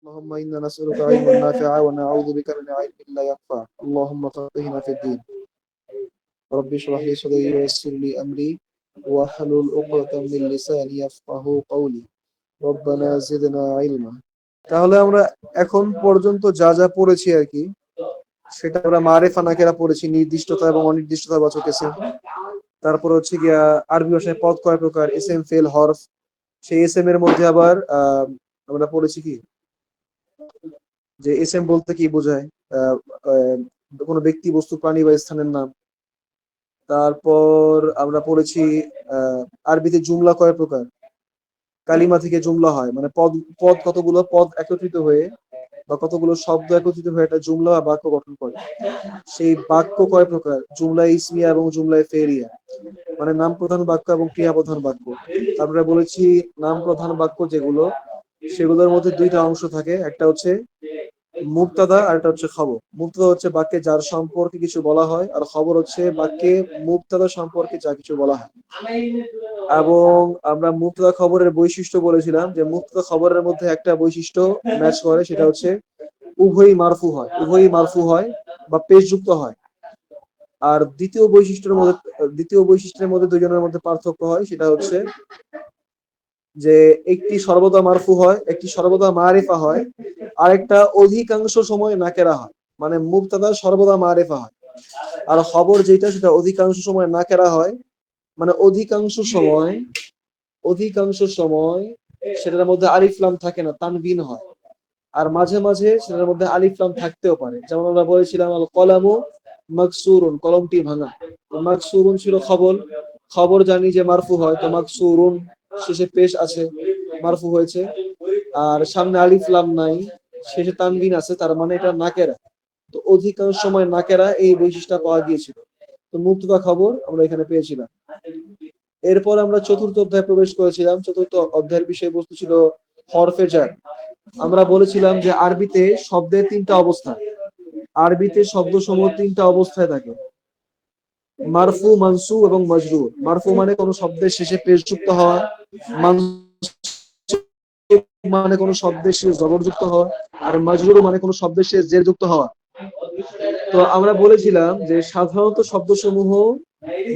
اللهم إنا نسألك علما نافعا ونعوذ بك من علم لا ينفع اللهم فقهنا في الدين رب اشرح لي صدري ويسر لي أمري واحلل عقدة من لساني يفقه قولي ربنا زدنا علما। তাহলে আমরা এখন পর্যন্ত যা যা পড়েছি আর কি, সেটা আমরা মারেফা নাকেরা পড়েছি, নির্দিষ্টতা এবং অনির্দিষ্টতা বাচক এসএম। তারপর হচ্ছে গিয়া আরবি ভাষায় পদ কয় প্রকার, এসএম, ফেল, হরফ। সেই এসএম এর মধ্যে আবার আমরা পড়েছি কি, যে এসএম বলতে কি বোঝায়, আহ, আহ, কোনো ব্যক্তি, বস্তু, প্রাণী বা স্থানের নাম। তারপর আমরা পড়েছি আহ আরবিতে জুমলা কয় প্রকার, কালিমা থেকে জুমলা হয়, মানে পদ, পদ কতগুলো পদ একত্রিত হয়ে বা কতগুলো শব্দ একত্রিত হয়ে একটা জুমলা বা বাক্য গঠন করে। সেই বাক্য কয় প্রকার, জুমলায় ইসমিয়া এবং জুমলায় ফেরিয়া, মানে নাম প্রধান বাক্য এবং ক্রিয়া প্রধান বাক্য। তারপরে বলেছি নাম প্রধান বাক্য যেগুলো, সেগুলোর মধ্যে দুইটা অংশ থাকে, একটা হচ্ছে মুবতাদা আর একটা হচ্ছে খবর। মুবতাদা হচ্ছে বাক্যে যার সম্পর্কে কিছু বলা হয়, আর খবর হচ্ছে বাক্যে মুবতাদা সম্পর্কে যা কিছু বলা হয়। এবং আমরা মুবতাদা খবরের বৈশিষ্ট্য বলেছিলাম যে মুবতাদা খবরের মধ্যে একটা বৈশিষ্ট্য ম্যাচ করে, সেটা হচ্ছে উভয়ই মারফু হয়, উভয়ই মারফু হয় বা পেশযুক্ত হয়। আর দ্বিতীয় বৈশিষ্ট্যের মধ্যে দুজনের মধ্যে পার্থক্য হয়, সেটা হচ্ছে যে একটি সর্বদা মারফু হয়, একটি সর্বদা মারিফা হয়, আরেকটা অধিকাংশ সময় নাকেরা হয়। মানে মুবতাদা সর্বদা মারিফা হয়, আর খবর যেটা সেটা অধিকাংশ সময় নাকেরা হয়। মানে অধিকাংশ সময় সেটার মধ্যে আলিফ লাম থাকে না, তানবিন হয়। আর মাঝে মাঝে সেটার মধ্যে আলিফ লাম থাকতেও পারে, যেমন আমরা বলেছিলাম আল কলামু মাকসুরুন, কলমটি ভাঙা। মাকসুরুন ছিল খবর, খবর জানি যে মারফু হয়, তো মাকসুরুন শেষে পেশ আছে, মারফু হয়েছে। আর সামনে আলিফ লাম নাই, শেষে তানবিন আছে, তার মানে এটা নাকেরা। তো অধিকাংশ সময় নাকেরা এই বৈশিষ্ট্য পাওয়া গিয়েছিল। তো মুবতাদা খবর আমরা এখানে পেয়েছিলাম। এরপর আমরা চতুর্থ অধ্যায়ে প্রবেশ করেছিলাম। চতুর্থ অধ্যায়ের বিষয়বস্তু ছিল হরফে জার। আমরা বলেছিলাম যে আরবিতে শব্দের তিনটা অবস্থা, আরবিতে শব্দ সমূহ তিনটা অবস্থায় থাকে, মারফু, মানসু এবং মজরুর। মারফু মানে কোনো শব্দের শেষে পেশ যুক্ত হওয়া, মানসু মানে কোনো শব্দের শেষে জবর যুক্ত হওয়া, আর মজরুর মানে কোনো শব্দের শেষে জের যুক্ত হওয়া। তো আমরা বলেছিলাম যে সাধারণত শব্দসমূহ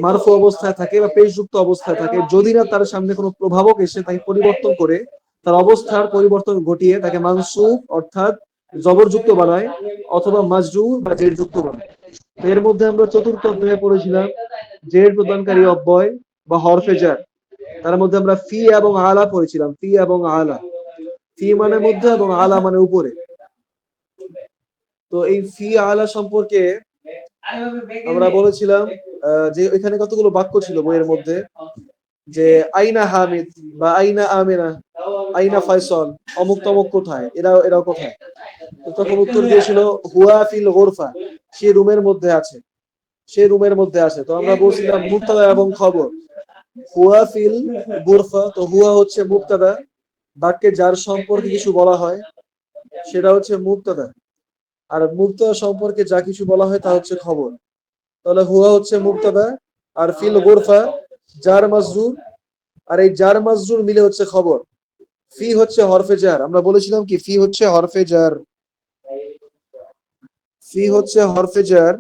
মারফু অবস্থায় থাকে বা পেশযুক্ত অবস্থায় থাকে, যদি না তার সামনে কোনো প্রভাবক এসে তাকে পরিবর্তন করে, তার অবস্থার পরিবর্তন ঘটিয়ে তাকে মানসুব অর্থাৎ জবরযুক্ত বানায়, অথবা মাজরুর বা জেরযুক্ত বানায়। তো এর মধ্যে আমরা চতুর্থ অধ্যায়ে পড়েছিলাম জের প্রদানকারী অব্যয় বা হরফে জার। তার মধ্যে আমরা ফি এবং আলা পড়েছিলাম, ফি এবং আলা। ফি মানে মধ্যে এবং আলা মানে উপরে। তো এই ফি আলা সম্পর্কে আমরা বলেছিলাম যে এখানে কতগুলো বাক্য ছিল বইয়ের মধ্যে, যে আইনা হামিদ বা আইনা আমিনা, আইনা ফয়সল, অমুক তমুক কোথায়, এরাও কোথায়। তো তখন উত্তর দিয়েছিল হুয়া ফিল গোরফা, সে রুমের মধ্যে আছে, সে রুমের মধ্যে আছে। তো আমরা বলছিলাম মুবতাদা এবং খবর, হুয়া ফিল গোরফা, তো হুয়া হচ্ছে মুবতাদা, বাক্যে যার সম্পর্কে কিছু বলা হয় সেটা হচ্ছে মুবতাদা, আর মুবতাদা সম্পর্কে যা কিছু বলা হয় তা হচ্ছে খবর। তাহলে হুয়া হচ্ছে মুবতাদা, আর ফিল গোরফা জার মাজরুর, আর এই জার মাজরুর মিলে হচ্ছে খবর। ফি হচ্ছে হরফে জার, আমরা বলেছিলাম কি ফি হচ্ছে হরফে জার, ফি হচ্ছে হরফে জার।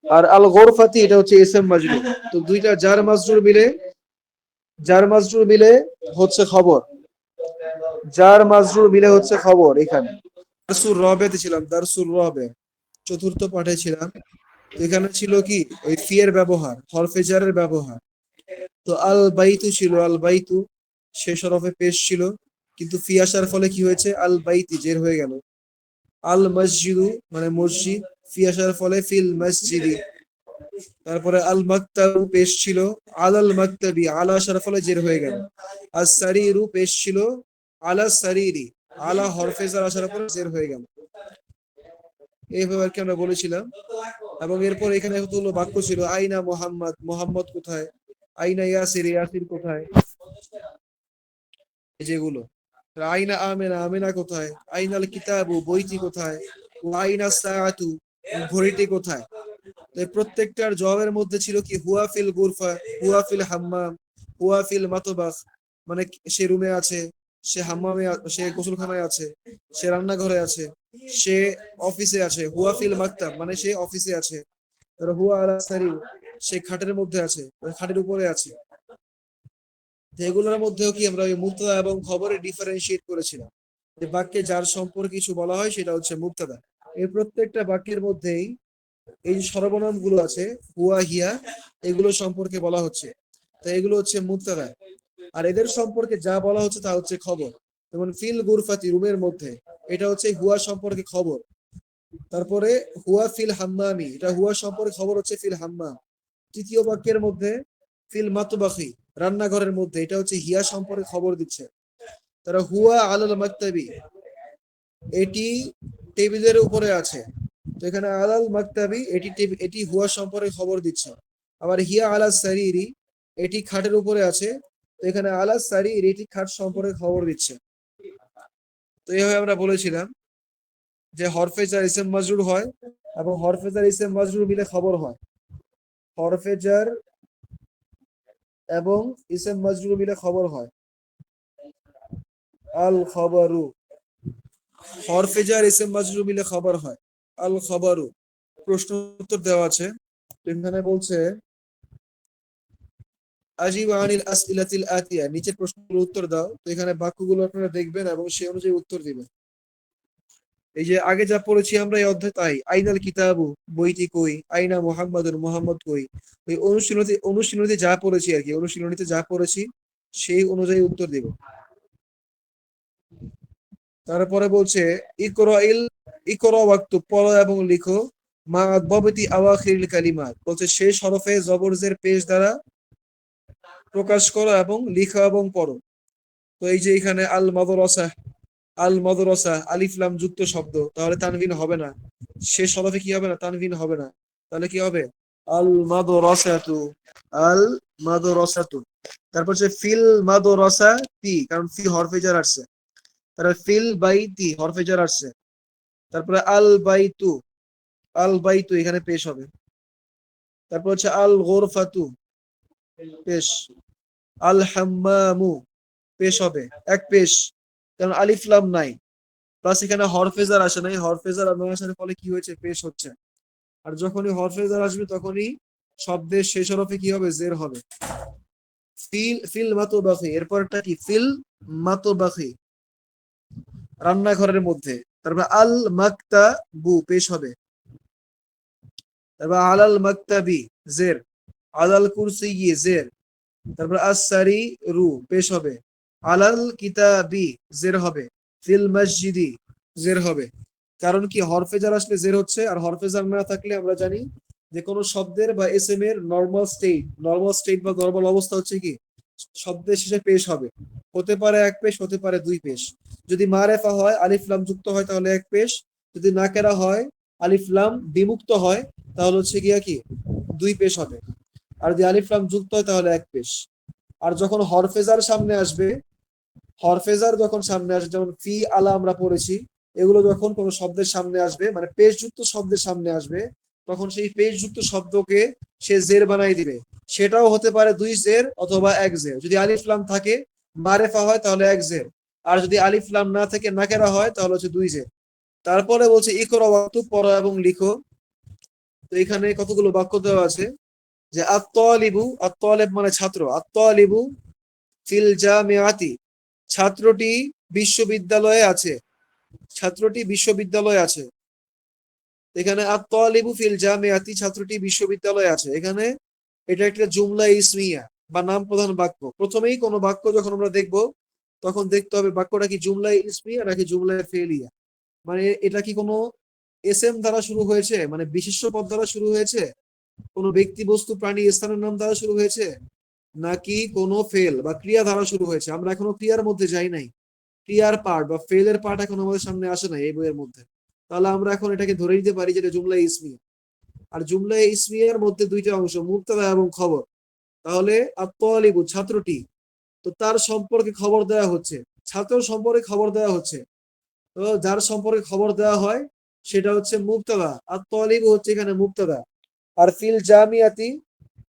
আর আল গোরফাতি এটা হচ্ছে এসএম মাজরুর। তো দুইটা জার মাজরুর মিলে হচ্ছে খবর, জার মাজরুর মিলে হচ্ছে খবর। এখানে দারসুর রবেতে ছিলাম, দারসুর রবে চতুর্থ পাঠে ছিলাম। তো এখানে ছিল কি ওই ফি এর ব্যবহার, হরফে জারের ব্যবহার। তো আল বাইতু ছিল, আল বাইতু শেষ হরফে পেশ ছিল, কিন্তু ফি আসার ফলে কি হয়েছে, আল বাইতি জের হয়ে গেল। আল মসজিদু মানে মসজিদ, ফি আসার ফলে ফিল মসজিদি। তারপরে আল মাকতাবু পেশ ছিল, আলাল মাকতাবি, আলা আসার ফলে জের হয়ে গেল। আস সারিরু পেশ ছিল, আলা সারিরি, আলা হরফে জার আসার ফলে জের হয়ে গেল। এইভাবে আর কি আমরা বলেছিলাম। এবং এরপর এখানে কতগুলো বাক্য ছিল, আইনা মোহাম্মদ, মোহাম্মদ কোথায়, আইনা ইয়াসির, ইয়াসির কোথায়, যেগুলো। আইনা আমেনা, আমেনা কোথায়, আইনাল কিতাবু, বইটি কোথায়, আইনা সাআতু, ঘড়িটি কোথায়। তো প্রত্যেকটার জবাবের মধ্যে ছিল কি হুয়া ফিল গুরফা, হুয়া ফিল হাম্মাম, হুয়া ফিল মাতবাখ, মানে সে রুমে আছে, সে হাম্মামে সে গোসলখানায় আছে, সে রান্নাঘরে আছে, সে অফিসে আছে। হুয়া ফিল মাকতাব মানে সে অফিসে আছে। হুয়া আলা সারির সে খাটের মধ্যে আছে, খাটের উপরে আছে। এগুলোর মধ্যেও কি আমরা ওই মুবতাদা এবং খবরে ডিফারেন্সিয়েট করেছিলাম যে বাক্যে যার সম্পর্কে কিছু বলা হয় সেটা হচ্ছে মুবতাদা। এই প্রত্যেকটা বাক্যের মধ্যেই এই যে সর্বনাম গুলো আছে হুয়া হিয়া, এগুলো সম্পর্কে বলা হচ্ছে। তো এগুলো হচ্ছে মুবতাদা, আর এদের সম্পর্কে যা বলা হচ্ছে তা হচ্ছে খবর। যেমন ফিল গুরফাতি রুমের মধ্যে, এটা হচ্ছে হুয়া সম্পর্কে খবর। তারপরে হুয়া ফিল হাম্মামি, এটা হুয়া সম্পর্কে খবর হচ্ছে ফিল হাম্মাম। তৃতীয় বাক্যের মধ্যে ফিল মাতবাখি রান্নাঘরের মধ্যে, এটা হচ্ছে হিয়া সম্পর্কে খবর দিচ্ছে। তারা হুয়া আলাল মাকতাবি এটি টেবিলের উপরে আছে। তো এখানে আলাল মাকতাবি এটি হুয়া সম্পর্কে খবর দিচ্ছে। আবার হিয়া আলা সারিরি এটি খাটের উপরে আছে। তো এখানে আলা সারির এটি খাট সম্পর্কে খবর দিচ্ছে। তো এইভাবে আমরা বলেছিলাম যে হরফে জার ইসম মাজরুর হয় এবং হরফে জার ইসম মাজরুর মিলে খবর হয়। হরফে জার এবং ইসম মাজরুর মিলে খবর হয়। আল খবরু, হরফে জার ইসম মাজরুর মিলে খবর হয় আল খবরু। প্রশ্ন উত্তর দেওয়া আছে, এখানে বলছে আজিব আনিল আসইলাতিল আতিয়া, নিচের প্রশ্নগুলোর উত্তর দাও। তো এখানে বাক্যগুলো আপনারা দেখবেন এবং সেই অনুযায়ী উত্তর দিবেন। এই যে আগে যা পড়েছি আমরা এই অধ্যায়, তাই আইনাল কিতাবু বইটি কই, আইনা মুহাম্মাদুর মুহাম্মদ কই, ওই অনুশীলনীতে যা পড়েছি আর কি, অনুশীলনীতে যা পড়েছি সেই অনুযায়ী উত্তর দিব। তারপরে বলছে ইকরাইল ইকরা ওয়াক্তু, পড়ো এবং লিখো, মা আদবাবতি আওয়াখিরিল কালিমাত, বলছে শেষ হরফে জবরজের পেশ দ্বারা প্রকাশ করো এবং লিখো এবং পড়ো। তো এই যে এখানে আল মাদরাসা আলিফ লাম যুক্ত শব্দ, তাহলে তানভিন হবে না। শেষ হরফে কি হবে না? তানভিন হবে না। তাহলে কি হবে? আল মাদরাসাতু, আল মাদরাসাতু। তারপর হচ্ছে ফিল মাদরাসাতি, কারণ ফি হরফে জার আসছে। তারপরে ফিল বাইতি হরফে জার আসছে। তারপরে আল বাইতু, আল বাইতু এখানে পেশ হবে। তারপর হচ্ছে আল গোরফাতু পেশ, আল হাম্মামু পেশ হবে, এক পেশ, কারণ আলিফ লাম নাই। প্লাস এখানে হরফেজার আসে নাই, হরফেজার না আসার ফলে কি হয়েছে? পেশ হচ্ছে। আর যখনই হরফেজার আসবে তখনই শব্দের শেষ হরফে কি হবে? জের হবে। ফিল মাতুবাখি, এরপরটা কি? ফিল মাতুবাখি রান্নাঘরের মধ্যে। তারপর আল মাকতাবু পেশ হবে। তারপর আলাল মাকতাবি জের, আলাল কুরসিয়্যি জের। তারপর আসসারি রু পেশ হবে। আলাল কিতাবি জের হবে। ফিল মসজিদি জের হবে। কারণ কি? হরফে জার আসলে জের হচ্ছে, আর হরফে জার না থাকলে আমরা জানি যে কোনো শব্দের বা এসএম এর নর্মাল স্টেট বা নর্মাল অবস্থা হচ্ছে কি শব্দের শেষে পেশ হবে। হতে পারে এক পেশ, হতে পারে দুই পেশ। যদি মারেফা হয়, আলিফ লাম যুক্ত হয়, তাহলে এক পেশ। যদি নাকেরা হয়, আলিফ লাম বিমুক্ত হয়, তাহলে হচ্ছে গিয়া কি দুই পেশ হবে। আর যদি আলিফ লাম যুক্ত হয় তাহলে এক পেশ। আর যখন হরফেজার সামনে আসবে, হরফেজার যখন সামনে আসবে, যেমন ফি আলা আমরা পড়েছি, এগুলো যখন কোনো শব্দের সামনে আসবে, মানে পেশযুক্ত শব্দের সামনে আসবে, তখন সেই পেশযুক্ত শব্দকে সে জের বানাই দিবে। সেটাও হতে পারে দুই জের অথবা এক জের। যদি আলিফ লাম থাকে, মারেফা হয়, তাহলে এক জের। আর যদি আলিফ লাম না থেকে নাকেরা হয়, তাহলে হচ্ছে দুই জের। তারপরে বলছে ইকরা ওয়াক্তু, পড়ো এবং লিখো। তো এখানে কতগুলো বাক্য দেওয়া আছে যে আত-তালিবু, আত-তালিব মানে ছাত্র, আত-তালিবু ফিল জামিআতি, ছাত্রটি বিশ্ববিদ্যালয়ে আছে, ছাত্রটি বিশ্ববিদ্যালয়ে আছে। এখানে আত-তালিবু ফিল জামিআতি, ছাত্রটি বিশ্ববিদ্যালয়ে আছে। এখানে এটা একটা জুমলা ইসমিয়া বা নাম প্রধান বাক্য। প্রথমেই কোনো বাক্য যখন আমরা দেখব, তখন দেখতে হবে বাক্যটা কি জুমলা ইসমিয়া নাকি জুমলা ফেলিয়া। মানে এটা কি কোনো এসএম দ্বারা শুরু হয়েছে, মানে বিশেষ্য পদ দ্বারা শুরু হয়েছে, কোনো ব্যক্তি বস্তু প্রাণী স্থানের নাম দ্বারা শুরু হয়েছে, নাকি কোনো ফেল বা ক্রিয়া দ্বারা শুরু হয়েছে। আমরা এখনো ক্রিয়ার মধ্যে যাই নাই, ক্রিয়ার পার্ট বা ফেলের পার্ট এখন আমাদের সামনে আসে নাই এই বইয়ের মধ্যে। তাহলে আমরা এখন এটাকে ধরে নিতে পারি যে এটা জুমলা ইসমিয়া। আর জুমলা ইসমিয়ার মধ্যে দুইটা অংশ, মুবতাদা এবং খবর। তাহলে আত-তালিবু ছাত্রটি, তো তার সম্পর্কে খবর দেওয়া হচ্ছে, ছাত্র সম্পর্কে খবর দেওয়া হচ্ছে। তো যার সম্পর্কে খবর দেওয়া হয় সেটা হচ্ছে মুবতাদা, আত-তালিবু হচ্ছে এখানে মুবতাদা। আর ফিল জামিয়াতি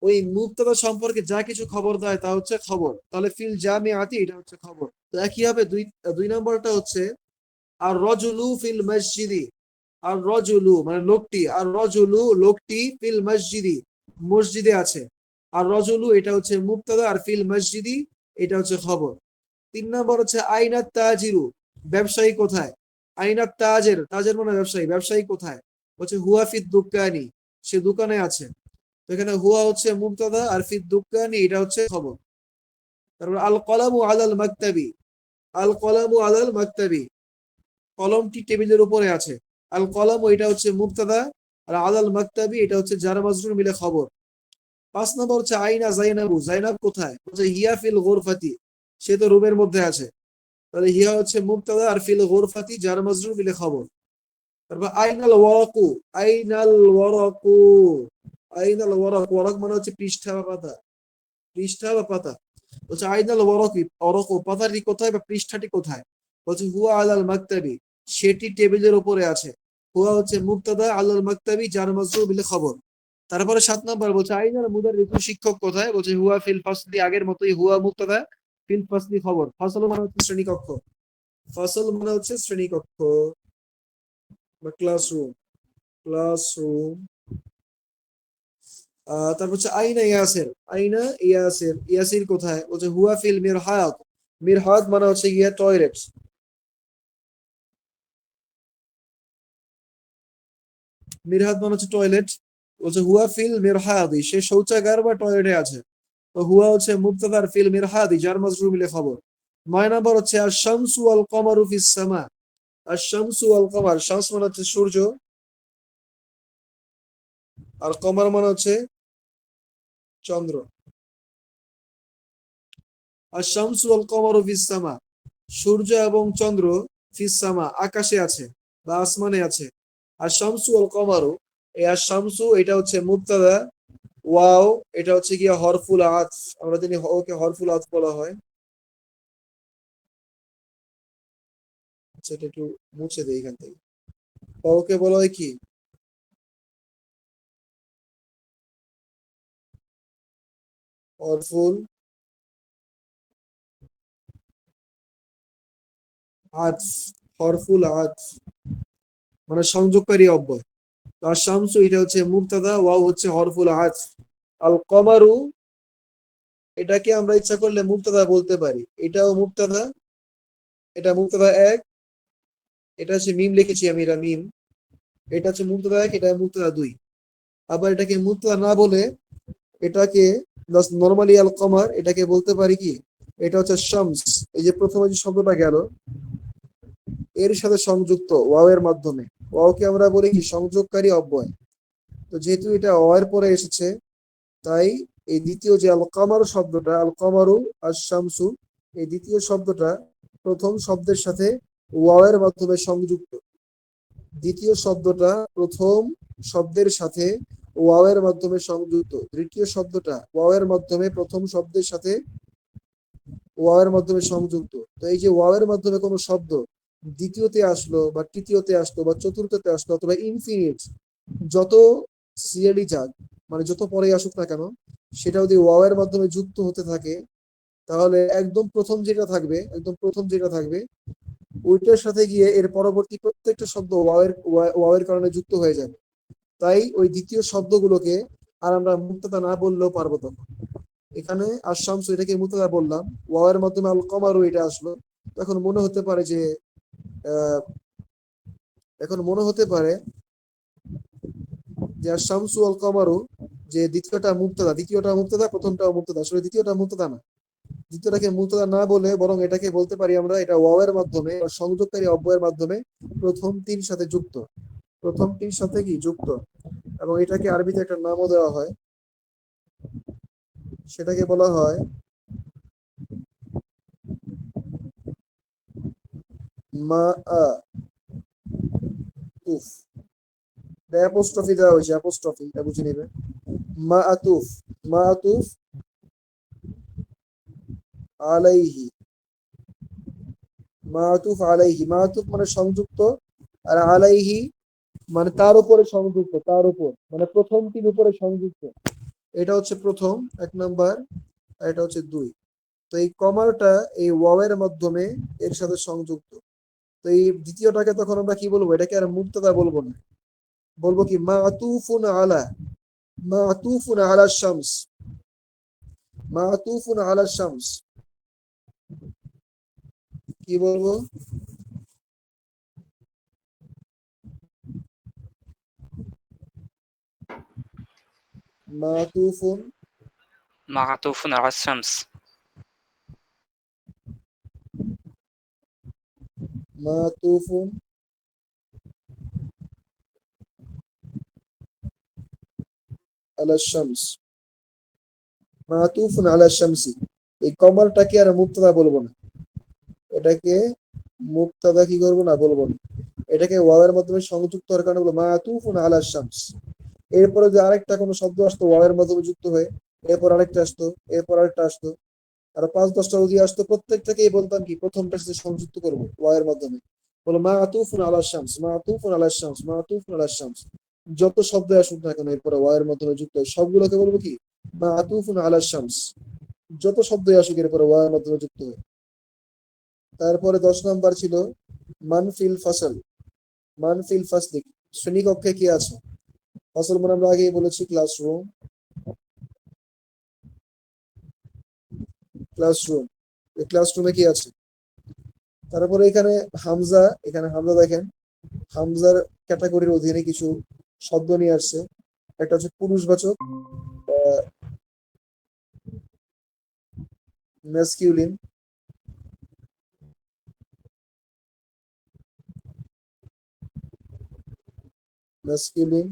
ওই মুবতাদা সম্পর্কে যা কিছু খবর দেয় তা হচ্ছে খবর। তাহলে ফিল জামিআতি এটা হচ্ছে খবর। তো একই হবে দুই দুই নম্বরটা হচ্ছে আর রজুলু ফিল মসজিদি। আর রজুলু মানে লোকটি, আর রজুলু লোকটি ফিল মসজিদি মসজিদে আছে। আর রজুলু এটা হচ্ছে মুবতাদা, আর ফিল মসজিদি এটা হচ্ছে খবর। তিন নম্বর হচ্ছে আইনাত তাজিরু, ব্যবসায়ী কোথায়? আইনাত তাজের, তাজের মানে ব্যবসায়ী, ব্যবসায়ী কোথায়? হচ্ছে হুয়া ফিদ দুকানি, সে দোকানে আছে। তো এখানে হুয়া হচ্ছে মুবতাদা আর ফিদ দুকানি এটা হচ্ছে খবর। তারপর আল কলামু আলাল মাকতাবি, আল কলামু আলাল মাকতাবি, কলমটি টেবিলের উপরে আছে। আল কলাম এটা হচ্ছে মুবতাদা, আর আলাল মাকতাবি এটা হচ্ছে জার মাজরুর মিলে খবর। পাঁচ নম্বর হচ্ছে আইনা জাইনাবু, জাইনাব কোথায়? হচ্ছে হিয়া ফিল গোরফাতি, সে তো রুমের মধ্যে আছে। তাহলে হিয়া হচ্ছে মুবতাদা আর ফিল গোরফাতি জার মাজরুর মিলে খবর। তারপর আইনাল ওয়ারাকু, আইনাল ওয়ারাকু, আইনাল ওয়ারাক, ওয়ারাক মানে হচ্ছে পৃষ্ঠা বা পাতা, পৃষ্ঠা বা পাতা। বলছে আইনাল ওয়ারাকি, ওয়ারাকু পাতাটি কোথায় বা পৃষ্ঠাটি কোথায়? বলছে হুয়া আলাল মাকতাবি, সেটি টেবিলের উপরে আছে। হুয়া হচ্ছে মুবতাদা, আলাল মাকতাবি জার মাজরুর মিলে খবর। তারপরে ৭ নাম্বার বলছে আইনাল মুদাররিসু, শিক্ষক কোথায়? বলছে হুয়া ফিল ফাসলি, আগের মতোই হুয়া মুবতাদা, ফিল ফাসলি খবর। ফাসল মানে হচ্ছে শ্রেণীকক্ষ, ফাসল মানে হচ্ছে শ্রেণীকক্ষ বা ক্লাসরুম, ক্লাসরুম। তারপর হচ্ছে আইনা ইয়াসির, আইনা ইয়াসির, ইয়াসির কোথায়? বলছে হুয়া ফিল মিরহাদ, মিরহাদ মানে হচ্ছে ইয়া টয়লেট, মিরহাদ মানে হচ্ছে টয়লেট। বলছে হুয়া ফিল মিরহাদি, সে শৌচাগার বা টয়লেটে আছে। তো হুয়া হচ্ছে মুবতাদার ফিল মিরহাদি জার মাজরুর মিলে খবর। ৯ নাম্বার হচ্ছে আশ-শামসু ওয়াল কমারু ফিস সামা, আশ-শামসু ওয়াল কমার, শামস মানে হচ্ছে সূর্য, আর কমার মানে হচ্ছে চন্দ্র। আশ-শামসু ওয়াল কমারু ফিস সামা, সূর্য এবং চন্দ্র ফিস সামা আকাশে আছে বা আসমানে আছে। আর শামসু ওয়াল কমারু, এই আর শামসু এটা হচ্ছে মুবতাদা, ওয়াও এটা হচ্ছে গিয়া হরফুল আতফ, আমরা জানি ওকে হরফুল আতফ বলা হয়। সেটা একটু মুছে দেই এখান থেকে। ওকে বলা হয় কি? হরফুল আতফ, হরফুল আতফ মানে সংযোগকারী অব্যয়। আর শামসু এটা হচ্ছে মুবতাদা, ওয়াও হচ্ছে হরফুল আতফ। আল কমারু এটাকে আমরা ইচ্ছা করলে মুবতাদা বলতে পারি, এটাও মুবতাদা, এটা মুবতাদা এক, এটা হচ্ছে মিম লিখেছি আমি, এটা মিম, এটা হচ্ছে মুবতাদা এক, এটা মুবতাদা দুই। আবার এটাকে মুবতাদা না বলে এটাকে নরমালি আল কমার এটাকে বলতে পারি কি, এটা হচ্ছে শামস। এই যে প্রথমে যে শব্দটা গেল এর সাথে সংযুক্ত ওয়াও এর মাধ্যমে, ওয়াওকে আমরা বলি কি সংযোগকারী অব্যয়। তো যেহেতু এটা ওয়াও এর পরে এসেছে, তাই এই দ্বিতীয় যে আল কামারু শব্দটা, আল কামারু আর শামসু, এই দ্বিতীয় শব্দটা প্রথম শব্দের সাথে ওয়াও এর মাধ্যমে সংযুক্ত। দ্বিতীয় শব্দটা প্রথম শব্দের সাথে ওয়াও এর মাধ্যমে সংযুক্ত, তৃতীয় শব্দটা ওয়াও এর মাধ্যমে প্রথম শব্দের সাথে ওয়াও এর মাধ্যমে সংযুক্ত। তো এই যে ওয়াও এর মাধ্যমে কোনো শব্দ দ্বিতীয়তে আসলো বা তৃতীয়তে আসলো বা চতুর্থতে আসলো অথবা ইনফিনিট, যত সিরিয়ালি যাক মানে যত পরে আসুক না কেন, সেটা যদি ওয়াও এর মাধ্যমে যুক্ত হতে থাকে, তাহলে একদম প্রথম যেটা থাকবে, একদম প্রথম যেটা থাকবে ওইটার সাথে গিয়ে এর পরবর্তী প্রত্যেকটা শব্দ ওয়াও এর কারণে যুক্ত হয়ে যাবে। তাই ওই দ্বিতীয় শব্দগুলোকে আর আমরা মুক্ততা না বললেও পারবো তখন। এখানে আশামসু এটাকে মুক্ততা বললাম, ওয়াও এর মাধ্যমে আল কমারু এটা আসলো। এখন মনে হতে পারে যে আহ এখন মনে হতে পারে যে আশামসু আল কমারু, যে দ্বিতীয়টা মুক্তদা প্রথমটাও মুক্তদা, আসলে দ্বিতীয়টা মুক্তদা না। দ্বিতীয়টাকে মুক্তদা না বলে বরং এটাকে বলতে পারি আমরা এটা ওয়াও এর মাধ্যমে বা সংযোগকারী অব্যয়ের মাধ্যমে প্রথমটির সাথে যুক্ত, প্রথমটির সাথে কি যুক্ত। এবং এটাকে আরবিতে একটা নামও দেওয়া হয়, সেটাকে বলা হয় মা আ তুফ। অ্যাপোস্ট্রফি দেওয়া হয়েছে, অ্যাপোস্ট্রফি, এটা বুঝে নেবে। মা আতুফ, মা আতুফ আলাইহি, মা আতুফ আলাইহি, মা আতুফ মানে সংযুক্ত, আর আলাইহি মানে তার উপরে সংযুক্ত, তার উপর মানে প্রথমটির উপরে সংযুক্ত। এটা হচ্ছে প্রথম, 1 নাম্বার, আর এটা হচ্ছে 2। তো এই কমাটা এই ওয়াওয়ের মাধ্যমে এর সাথে সংযুক্ত। তো এই দ্বিতীয়টাকে তখন আমরা কি বলবো? এটাকে আর মুবতাদা বলবো না, বলবো কি মাতুফুন আলা, মাতুফুন আলা শামস, মাতুফুন আলা শামস। কি বলবো? মাতুফুন, معطوف على الشمس. মাতুফুন আলা শামস, মাতুফুন আলা শামসি। এই কমারটাকে আর মুবতাদা বলবো না, এটাকে মুবতাদা কি করবো না, বলবো না। এটাকে ওয়াওয়ের মাধ্যমে সংযুক্ত হওয়ার কারণে বলবো মাতুফুন আলা শামস। এরপরে যে আরেকটা কোনো শব্দ আসতো ওয়াওয়ের মাধ্যমে যুক্ত হয়ে, এরপর আরেকটা আসতো, এরপর আরেকটা আসতো, আর 5-10টা যদি আসতো, প্রত্যেকটাকেই বলতাম কি প্রথমটার সাথে সংযুক্ত করবো ওয়াওয়ের মাধ্যমে। বলো মাতুফুন আলা শামস, মাতুফুন আলা শামস, মাতুফুন আলা শামস। যত শব্দ আসুক না কেন এরপরে ওয়াওয়ের মাধ্যমে যুক্ত হয়, সবগুলোকে বলবো কি মাতুফুন আলা শামস। যত শব্দই আসুক এরপরে ওয়াওয়ের মাধ্যমে যুক্ত হয়। তারপরে 10 নাম্বার ছিল মানফিল ফাসল, মানফিল ফাসলিক। শ্রেণীকক্ষে কি আছে? ফাসল মানে আমরা আগেই বলেছি ক্লাসরুম, ক্লাসরুম। এই ক্লাসরুমে কি আছে? তারপরে এখানে হামজা, এখানে হামজা দেখেন, হামজার ক্যাটাগরির অধীনে কিছু শব্দ নিয়ে আসছে। একটা হচ্ছে পুরুষবাচক, ম্যাসকিউলিন, ম্যাসকিউলিন,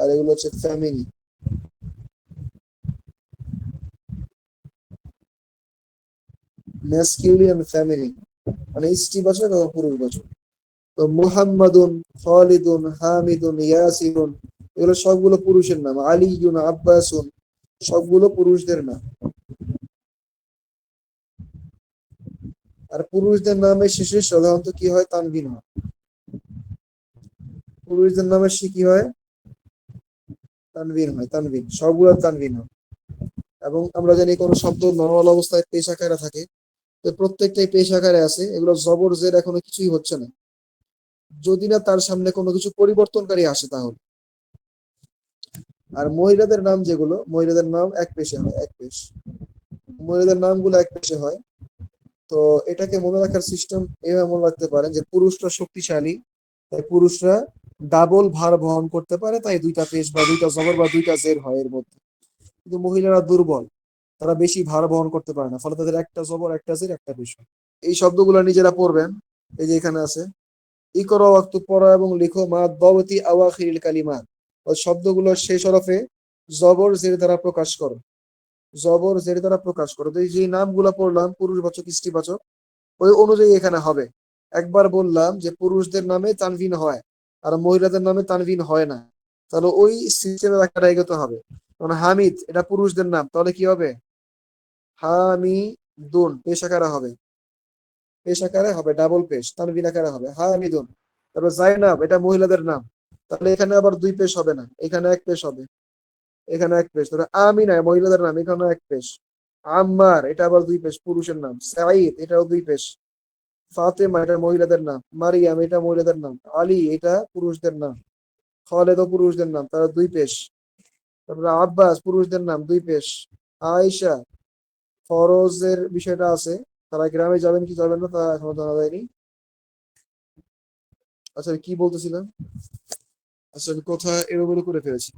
আর এগুলো হচ্ছে ফ্যামিনি, ম্যাসকিউলিন ফ্যামিনি, মানে স্ত্রীবাচক এবং পুরুষবাচক। তো মুহাম্মাদুন, খালিদুন, হামিদুন, ইয়াসিরুন, এগুলো সবগুলো পুরুষের নাম। আলিয়ুন, আব্বাসুন, সবগুলো পুরুষদের নাম। আর পুরুষদের নামের শেষে সাধারণত কি হয়? তানবিন হয়। পুরুষদের নামের শেষে কি হয়? তানবিন হয়, তানবিন, সবগুলো তানবিন হয়। এবং আমরা জানি কোনো শব্দ নরমাল অবস্থায় পেশ আকারে থাকে, তো প্রত্যেকটাই পেশ আকারে আছে, এগুলো জবর জের এখনো কিছুই হচ্ছে না, যদি না তার সামনে কোনো কিছু পরিবর্তনকারী আসে তাহলে। আর মহিলাদের নাম যেগুলো, মহিলাদের নাম এক পেশে হয়, এক পেশ, মহিলাদের নামগুলো এক পেশে হয়। তো এটাকে মনে রাখার সিস্টেম এভাবে মনে রাখতে পারেন যে পুরুষরা শক্তিশালী, তাই পুরুষরা ডাবল ভার বহন করতে পারে, তাই 2টা পেশ বা 2টা জবর বা 2টা জের হয় এর মধ্যে। কিন্তু মহিলারা দুর্বল, তারা বেশি ভার বহন করতে পারে না, ফলে তাদের একটা জবর, একটা জের, একটা পেশ হয়। এই শব্দগুলো নিজেরা পড়বেন। এই যে এখানে আছে, ইকরা ওয়াক্তু, পড়া এবং লিখো, মা দাওয়াতি আওয়াখিরিল কালিমাত, ওই শব্দগুলোর শেষ হরফে জবর জের দ্বারা প্রকাশ করো, জবর জের দ্বারা প্রকাশ করো। তো এই যে নামগুলো পড়লাম পুরুষবাচক স্ত্রীবাচক, ওই অনুযায়ী এখানে হবে। একবার বললাম যে পুরুষদের নামে তানভিন হয় আর মহিলাদের নামে তানভিন হয় না, তাহলে ওই সিস্টেমে ব্যাখ্যাটা এগোতে হবে। মানে হামিদ এটা পুরুষদের নাম, তাহলে কি হবে? হামিদুন পেশ আকারে হবে, পেশ আকারে হবে, ডাবল পেশ, তানভিন আকারে হবে হামিদুন। তারপর জাইনাব এটা মহিলাদের নাম, তাহলে এখানে আবার 2 পেশ হবে না, এখানে এক পেশ হবে, এখানে এক পেশ। তাহলে আমিনা মহিলাদের নাম, এখানে এক পেশ। আম্মার এটা আবার 2 পেশ, পুরুষের নাম। সাঈদ এটাও 2 পেশ। ফাতেমা এটা মহিলাদের নাম। মারিয়াম এটা মহিলাদের নাম। আলী এটা পুরুষদের নাম। খালেদ ও পুরুষদের নাম, তারা 2 পেশ। তারপরে আব্বাস পুরুষদের নাম, 2 পেশ। আয়েশা, ফরজের বিষয়টা আছে, তারা গ্রামে যাবেন কি যাবেন না তা এখনো জানা যায়নি। আচ্ছা আমি কি বলতেছিলাম, আচ্ছা আমি কথা এলোমেলো করে ফেলেছি।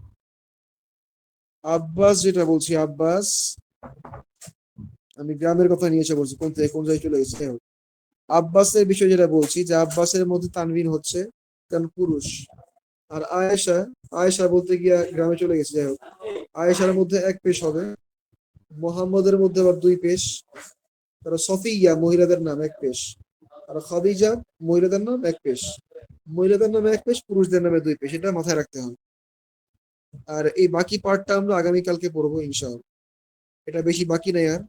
আব্বাস যেটা বলছি, আব্বাস, আমি গ্রামের কথা নিয়ে এসে বলছি, কোন থেকে কোন জায়গায় চলে গেছে। আব্বাসের বিষয় যেটা বলছি, যে আব্বাসের মধ্যে তানবিন হচ্ছে কারণ পুরুষ। আর আয়েশা, আয়েশা বলতে গিয়া গ্রামে চলে গেছে, যাই হোক, আয়েশার মধ্যে এক পেশ হবে। মোহাম্মদের মধ্যে আবার 2 পেশ। তারপর সফিয়া মহিলাদের নাম, এক পেশ। আর খাদিজা মহিলাদের নাম, এক পেশ। মহিলাদের নামে এক পেশ, পুরুষদের নামে 2 পেশ, এটা মাথায় রাখতে হবে। আর এই বাকি পার্টটা আমরা আগামীকালকে পড়বো ইনশাআল্লাহ, এটা বেশি বাকি নাই আর।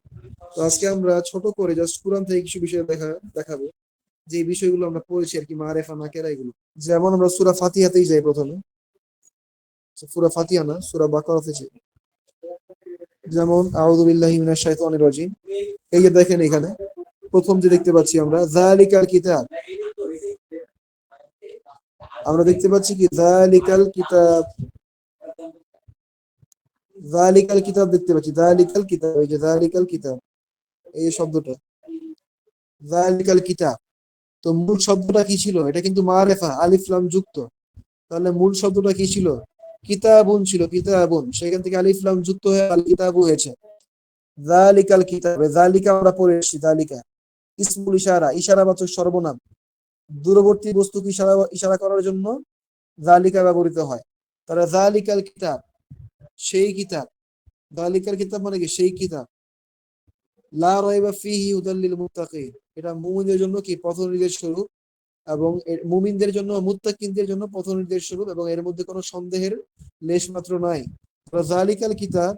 তো আজকে আমরা ছোট করে জাস্ট কোরআন থেকে কিছু বিষয় দেখাবো, যে বিষয়গুলো আমরা পড়েছি আর কি, মারেফা নাকেরা এগুলো। যেমন আমরা সূরা ফাতিহাতেই যাই প্রথমে, সূরা ফাতিহা না, সূরা বাকারাতে যাই। যেমন আউযু বিল্লাহি মিনাশ শাইতানির রাজিম। এই যে দেখেন এখানে প্রথম যে দেখতে পাচ্ছি আমরা যালিকাল কিতাব, আমরা দেখতে পাচ্ছি কি যালিকাল কিতাব, যালিকাল কিতাব দেখতে পাচ্ছি, যালিকাল কিতাব, এই যে যালিকাল কিতাব, এই শব্দটা যালিকাল কিতাব। তো মূল শব্দটা কি ছিল? এটা কিন্তু মারেফা আলিফ লাম যুক্ত। তাহলে মূল শব্দটা কি ছিল? কিতাবুন ছিল, কিতাবুন, সেখান থেকে আলিফ লাম যুক্ত হয়ে আল কিতাবু হয়েছে। যালিকাল কিতাবে, যালিকা আমরা পড়ে এসেছি, যালিকা ইসমুল ইশারা, ইশারাবাচক সর্বনাম। দূরবর্তী বস্তুকে ইশারা ইশারা করার জন্য যালিকা ব্যবহৃত হয়। তাহলে যালিকাল কিতাব, সেই কিতাব। যালিকাল কিতাব মানে কি? সেই কিতাব। লা রাইবা ফিহি হুদাল লিল মুত্তাকিন, এটা মুমিনদের জন্য কি? পথ নির্দেশ স্বরূপ। এবং মুমিনদের জন্য, মুত্তাকিনদের জন্য পথ নির্দেশ স্বরূপ, এবং এর মধ্যে কোনো সন্দেহের লেশ মাত্র নাই। যালিকাল কিতাব,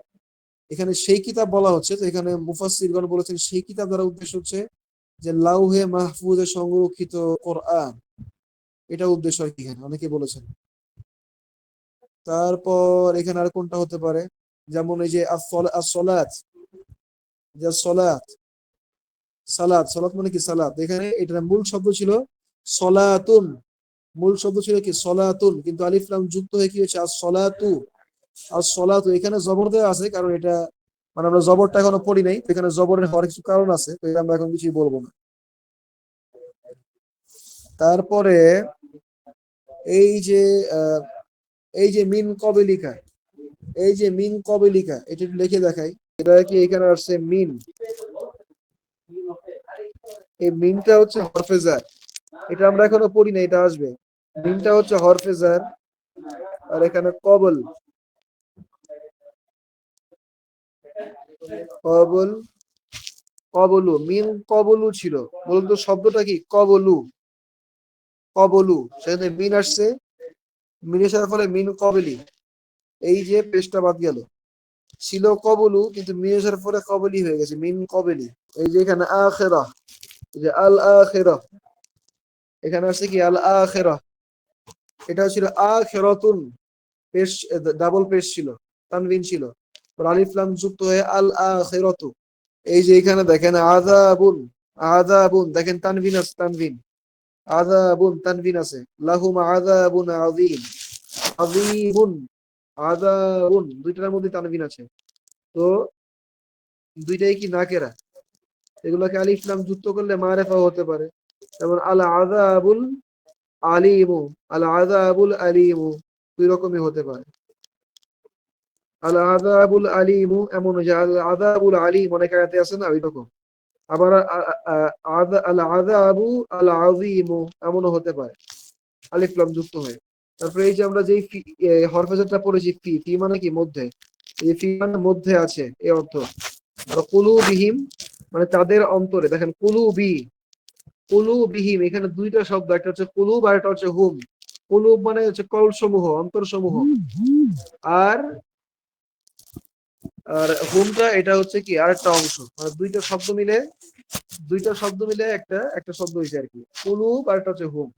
এখানে সেই কিতাব বলা হচ্ছে। তো এখানে মুফাসসিরগণ বলেছেন সেই কিতাব দ্বারা উদ্দেশ্য হচ্ছে যে লাউহে মাহফুজে সংরক্ষিত কোরআন, এটা উদ্দেশ্য আর কি এখানে অনেকে বলেছেন। তারপর এখানে আর কোনটা হতে পারে? যেমন এই যে as-সালাত, যে সালাত, সালাত, সালাত মানে কি? সালাত, এখানে এটার মূল শব্দ ছিল সলাতুন, মূল শব্দ ছিল কি? সলাতুন, কিন্তু আলিফ লাম যুক্ত হয়ে কি হয়েছে? as-সালাতু, as-সালাতু। এখানে জবর দেওয়া আছে, কারণ এটা মানে আমরা জবরটা এখনো পড়ি নাই, তো এখানে জবরের হওয়ার কিছু কারণ আছে, তো এটা আমরা এখন কিছুই বলবো না। তারপরে এই যে আহ, এই যে মিন কবেলিকা, এই যে মিন কবেলিকা, এটা একটু লিখে দেখাই। এটা কি এখানে আসছে মিন, এই মিনটা হচ্ছে হরফে জার। এটা আমরা এখনো পড়ি না, এটা আসবে। মিনটা হচ্ছে হরফে জার, আর এখানে কবল, কবল, কবলু, মিন কবলু ছিল। বলুন তো শব্দটা কি? কবলু, কবলু, সেখানে মিন আসছে, মিন আসার ফলে মিন কবেলি, এই যে পেশটা বাদ গেল। ছিল কবলু, কিন্তু মিন আসার ফলে কবলি হয়ে গেছে, মিন কবেলি। এই যে এখানে আখিরা, এই যে আল আখিরা, এখানে আসছে কি? আল আখিরা, এটা ছিল আখিরাতুন, পেশ, ডাবল পেশ ছিল, তানবিন ছিল। আলিফ লাম যুক্ত হয়ে আল আখিরাতু। এই যে এখানে দেখেন আযাবুন, আযাবুন, দেখেন তানবিন আছে, তানবিন, আযাবুন তানবিন আছে। লাহুম আযাবুন আযীম, আযীমুন, আযাবুন, দুইটার মধ্যে তানবিন আছে। তো দুইটাই কি নাকেরা, এগুলোকে আলিফ লাম যুক্ত করলে মারেফা হতে পারে। যেমন আল আযাবুল আলিমু, আল আযাবুল আলিমু, দুই রকমই হতে পারে। আল আযাবুল আলিমু এমন, যে আল আযাবুল আলিম অনেক আয়াতে আছে না, ওই রকম। আবার আল আযাবু আল আযীমু এমনও হতে পারে, আলিফ লাম যুক্ত হয়ে। তারপরে এই যে আমরা যেই হরফে জারটা পড়েছি, ফি, ফি মানে কি? মধ্যে। এই ফি মানে মধ্যে আছে, এই অর্থ। আর কুলুবিহিম মানে তাদের অন্তরে। দেখেন কুলুবি, কুলুবিহিম, এখানে দুইটা শব্দ, একটা হচ্ছে কুলুব আর একটা হচ্ছে হুম। কুলুব মানে হচ্ছে কল সমূহ, অন্তর সমূহ। আর আর হুমটা এটা হচ্ছে কি? আরেকটা অংশ। মানে দুইটা শব্দ মিলে, দুইটা শব্দ মিলে একটা একটা শব্দ হয়েছে আর কি, কুলুব আর একটা হচ্ছে হুম।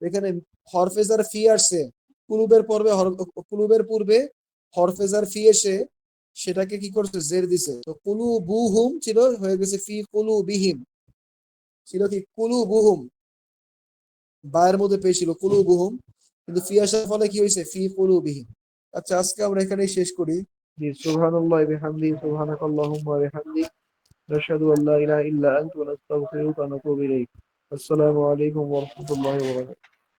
এখানে হরফেজার ফি আসছে, কুলুবের পূর্বে, কুলুবের পূর্বে হরফেজার ফি এসে সেটাকে কি করছে? জের দিছে। তো কুলু বুহুম ছিল, হয়ে গেছে ফি কুলু বিহিম। ছিল কি? কুলু বুহুম, বায়ের মধ্যে পেয়ে ছিল কুলু বুহুম, কিন্তু ফি আসার ফলে কি হয়েছে? ফি কুলু বিহিম। আচ্ছা, আজকে আমরা এখানেই শেষ করি। জি, সুবহানাল্লাহি বিহামদি, সুবহানাকাল্লাহুম্মা ওয়া বিহামদিক, নাশহাদু আল্লা ইলাহা ইল্লা আনতা ওয়া নাস্তাগফিরুকা ওয়া নাতুবু ইলাইক। আসসালামু আলাইকুম ওয়া রাহমাতুল্লাহি ওয়া বারাকাতুহু।